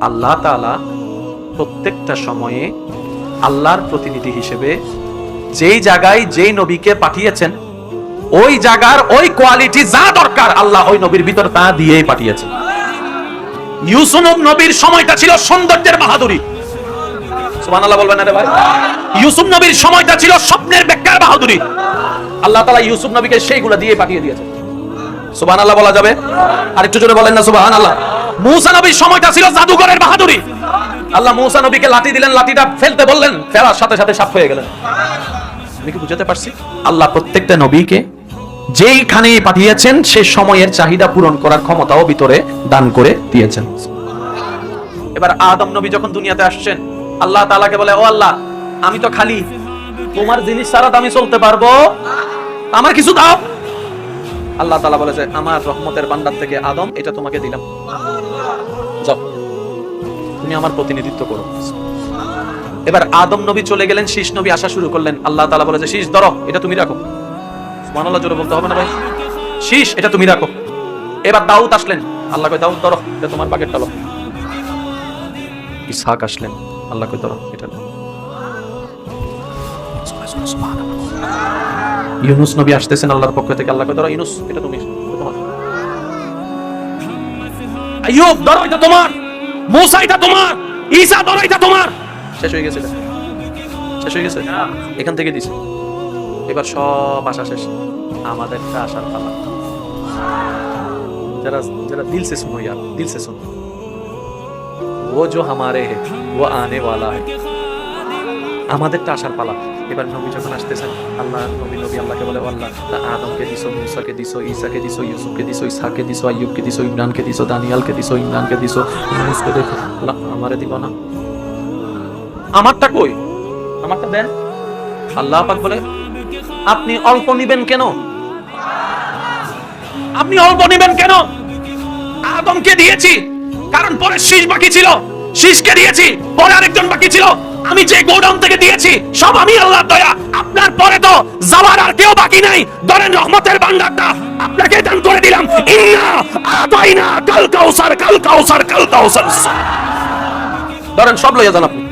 আল্লাহ তাআলা প্রত্যেকটা সময়ে আল্লাহর প্রতিনিধি হিসেবে যেই জায়গায় যেই নবীকে পাঠিয়েছেন ওই জায়গার ওই কোয়ালিটি যা দরকার আল্লাহ ওই নবীর ভিতর তা দিয়েই পাঠিয়েছেন। ইউসুফ নবীর সময়টা ছিল সৌন্দর্যের বাহাদুরি, সুবহানাল্লাহ বলবেন না রে ভাই? ইউসুফ নবীর সময়টা ছিল স্বপ্নের ব্যাখ্যার বাহাদুরি, আল্লাহ তাআলা ইউসুফ নবীকে সেইগুলা দিয়ে পাঠিয়ে দিয়েছেন। সুবহানাল্লাহ বলা যাবে? আরেকটু জোরে বলেন না সুবহানাল্লাহ। মূসা নবীর সময়টা ছিল জাদুঘরের বাহাদুরি, আল্লাহ মূসা নবীকে লাঠি দিলেন, লাঠিটা ফেলতে বললেন, ফেলার সাথে সাথে সাপ হয়ে গেলেন। আমি কি বুঝাতে পারছি? আল্লাহ প্রত্যেকটা নবীকে যেইখানে পাঠিয়েছেন সে সময়ের চাহিদা পূরণ করার ক্ষমতাও ভিতরে দান করে দিয়েছেন। এবার আদম নবী যখন দুনিয়াতে আসছেন, আল্লাহ তাআলাকে বলে, ও আল্লাহ, আমি তো খালি, তোমার জিনিস ছাড়া তো আমি চলতে পারবো, আমার কিছু দাও। আল্লাহ তাআলা বলে যে আমার রহমতের ভান্ডার থেকে আদম এটা তোমাকে দিলাম, যাও তুমি আমার প্রতিনিধিত্ব করো। এবার আদম নবী চলে গেলেন, শীষ নবী আসা শুরু করলেন। আল্লাহ তাআলা বলে যে শীষ ধরো, এটা তুমি রাখো। সুবহানাল্লাহ জোরে বলতে হবে না ভাই? শীষ এটা তুমি রাখো। এবার দাউদ আসলেন, আল্লাহ কয় দাউদ ধরো, এটা তোমার বাগেরটা লো। ইসহাক আসলেন, আল্লাহ কয় ধরো, এটা লো। ইউনুস নবী আসতেছেন আল্লাহর পক্ষ থেকে, আল্লাহ কয় ধরো ইউনুস, এটা তুমি, তোমার। আইয়ুব ধরো, এটা তোমার। মূসা এটা তোমার। ঈসা ধরো, এটা তোমার। শেষ হয়ে গেছে, শেষ হয়ে গেছে, এখান থেকে দিছে। এবার সব আশা শেষ, আমাদেরটা আসার পালা। যারা যারা দিল সে সুনো यार, दिल से सुनो, वो जो हमारे है वो आने वाला है। আমাদেরটা আসার পালা। এবার নবী যখন আসতেছেন, আল্লাহ নবী আল্লাহকে বলে, আল্লাহ আদমকে দিছো, মূসাকে দিছো, ঈসাকে দিছো, ইউসুফকে দিছো, ইসহাককে দিছো, আইয়ুবকে দিছো, ইমরানকে দিছো, দানিয়ালকে দিছো, ইমরানকে দিছো, ইউনুসকে দেখো, আল্লাহ আমারে দিবা না? আমারটা কই? আমারটা দেন। আল্লাহ পাক বলে, আপনি অল্প নিবেন কেন? আপনি অল্প নিবেন কেন? আদমকে দিয়েছি, কারণ পরে শীষ বাকি ছিল, শীষকে দিয়েছি, পরে আরেকজন বাকি ছিল। আমি যে গোডাউন থেকে দিয়েছি সব আমি আল্লাহর দয়া, আপনার পরে তো যাওয়ার আর কেউ বাকি নাই। ধরেন রহমতের ভান্ডারটা আপনাকে দান করে দিলাম। ইন্না আতাইনা কাল কাউসার, কাল কাউসার, কাল কাউসার। ধরেন সব লইয়া যান আপনি।